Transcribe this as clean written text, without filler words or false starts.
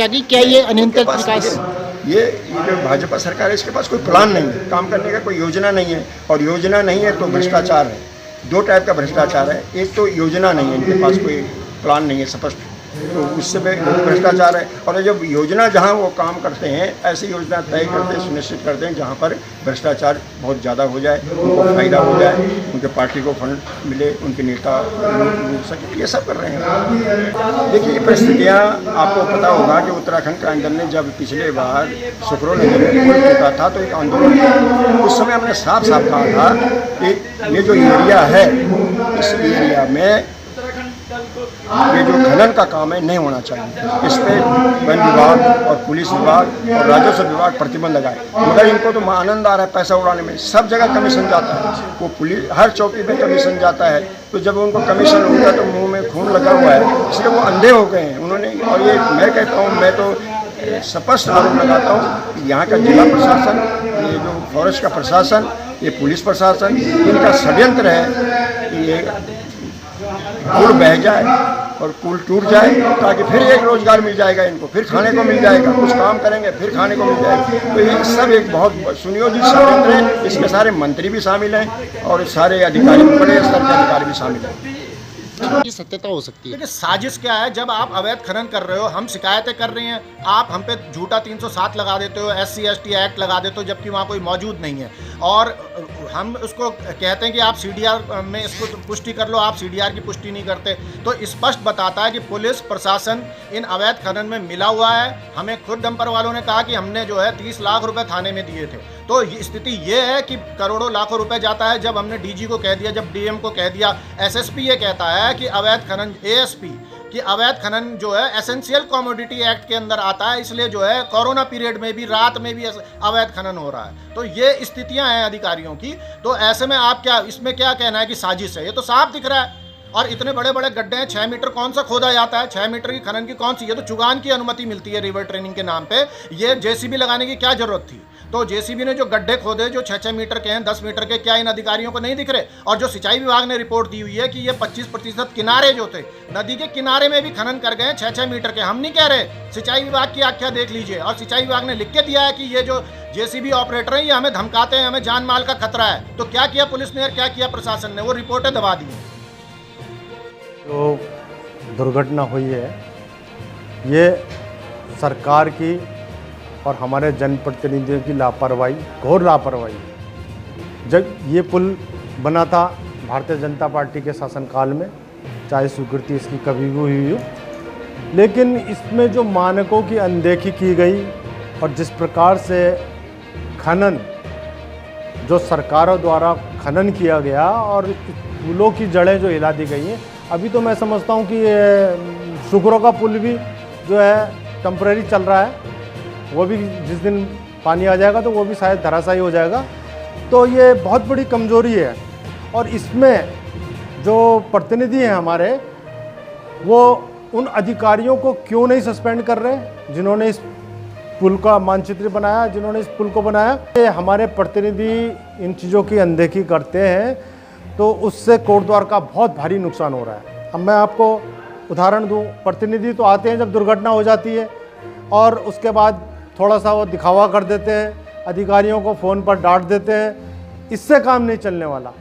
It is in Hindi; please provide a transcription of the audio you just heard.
सकता है कि क्या ये अनियंत्रित विकास? ये जो भाजपा सरकार है इसके पास कोई प्लान नहीं है, काम करने का कोई योजना नहीं है, और योजना नहीं है तो भ्रष्टाचार है। दो टाइप का भ्रष्टाचार है, एक तो योजना नहीं है, इनके पास कोई प्लान नहीं है स्पष्ट, तो उससे भ्रष्टाचार है। और जब योजना जहाँ वो काम करते हैं ऐसी योजना तय करते हैं, सुनिश्चित करते हैं जहाँ पर भ्रष्टाचार बहुत ज़्यादा हो जाए, उनको फायदा हो जाए, उनके पार्टी को फंड मिले, उनके नेता लूट सके, ये सब कर रहे हैं। देखिए ये परिस्थितियाँ आपको पता होगा कि उत्तराखंड के अंदर ने जब पिछले बार सुखरो नदी में पुल टूटा था तो एक आंदोलन था। उस समय हमने साफ साफ कहा था कि ये जो एरिया है इस एरिया में ये जो खनन का काम है नहीं होना चाहिए, इस पर वन विभाग और पुलिस विभाग और राजस्व विभाग प्रतिबंध लगाए। मगर इनको तो आनंद आ रहा है पैसा उड़ाने में, सब जगह कमीशन जाता है, वो पुलिस हर चौकी पे कमीशन जाता है, तो जब उनको कमीशन होता तो मुंह में खून लगा हुआ है, इसलिए वो अंधे हो गए हैं उन्होंने। और ये मैं कहता हूँ, मैं तो स्पष्ट आरोप लगाता हूँ कि यहाँ का जिला प्रशासन, ये जो फॉरेस्ट का प्रशासन, ये पुलिस प्रशासन, इनका षड्यंत्र है कि ये पुल बह जाए और पुल टूट जाए ताकि फिर एक रोजगार मिल जाएगा इनको, फिर खाने को मिल जाएगा, कुछ काम करेंगे फिर खाने को मिल जाएगा। तो ये सब एक बहुत सुनियोजित षड्यंत्र है, इसमें सारे मंत्री भी शामिल हैं और सारे अधिकारी, बड़े स्तर के अधिकारी भी शामिल हैं। की सत्यता हो सकती है? देखिए साजिश क्या है, जब आप अवैध खनन कर रहे हो, हम शिकायतें कर रहे हैं, आप हम पे झूठा 307 लगा देते हो, SC/ST एक्ट लगा देते हो, जबकि वहाँ कोई मौजूद नहीं है, और हम उसको कहते हैं कि आप CDR में इसको पुष्टि कर लो, आप CDR की पुष्टि नहीं करते, तो स्पष्ट बताता है कि पुलिस प्रशासन इन अवैध खनन में मिला हुआ है। हमें खुद डंपर वालों ने कहा कि हमने जो है 30 लाख रुपए थाने में दिए थे। तो स्थिति ये है कि करोड़ों लाखों रुपए जाता है। जब हमने DG को कह दिया, जब DM को कह दिया, SSP ये कहता है कि अवैध खनन, ASP कि अवैध खनन जो है एसेंशियल कमोडिटी एक्ट के अंदर आता है, इसलिए जो है कोरोना पीरियड में भी, रात में भी अवैध खनन हो रहा है। तो ये स्थितियां हैं अधिकारियों की। तो ऐसे में आप क्या इसमें क्या कहना है कि साजिश है? ये तो साफ दिख रहा है। और इतने बड़े बड़े गड्ढे हैं, 6 मीटर कौन सा खोदा जाता है? 6 मीटर की खनन की कौन सी? ये तो चुगान की अनुमति मिलती है रिवर ट्रेनिंग के नाम पे। ये JCB लगाने की क्या जरूरत थी? तो JCB ने जो गड्ढे खोदे जो 6-6 मीटर के हैं, 10 मीटर के, क्या इन अधिकारियों को नहीं दिख रहे? और जो सिंचाई विभाग ने रिपोर्ट दी हुई है कि ये 25% किनारे जो थे नदी के किनारे में भी खनन कर गए 6-6 मीटर के। हम नहीं कह रहे, सिंचाई विभाग की आख्या देख लीजिए। और सिंचाई विभाग ने लिख के दिया है कि ये जो JCB ऑपरेटर हैं ये हमें धमकाते हैं, हमें जान माल का खतरा है। तो क्या किया पुलिस ने और क्या किया प्रशासन ने? वो रिपोर्टें दबा दी। जो दुर्घटना हुई है ये सरकार की और हमारे जनप्रतिनिधियों की लापरवाही, घोर लापरवाही। जब ये पुल बना था भारतीय जनता पार्टी के शासनकाल में, चाहे स्वीकृति इसकी कभी भी हुई हो, लेकिन इसमें जो मानकों की अनदेखी की गई और जिस प्रकार से खनन, जो सरकारों द्वारा खनन किया गया और पुलों की जड़ें जो हिला दी गई हैं, अभी तो मैं समझता हूँ कि सुखरो का पुल भी जो है टेम्परेरी चल रहा है, वो भी जिस दिन पानी आ जाएगा तो वो भी शायद धराशायी हो जाएगा। तो ये बहुत बड़ी कमजोरी है। और इसमें जो प्रतिनिधि हैं हमारे, वो उन अधिकारियों को क्यों नहीं सस्पेंड कर रहे जिन्होंने इस पुल का मानचित्र बनाया, जिन्होंने इस पुल को बनाया? ये हमारे प्रतिनिधि इन चीज़ों की अनदेखी करते हैं तो उससे कोटद्वार का बहुत भारी नुकसान हो रहा है। अब मैं आपको उदाहरण दूं, प्रतिनिधि तो आते हैं जब दुर्घटना हो जाती है और उसके बाद थोड़ा सा वो दिखावा कर देते हैं, अधिकारियों को फ़ोन पर डांट देते हैं। इससे काम नहीं चलने वाला।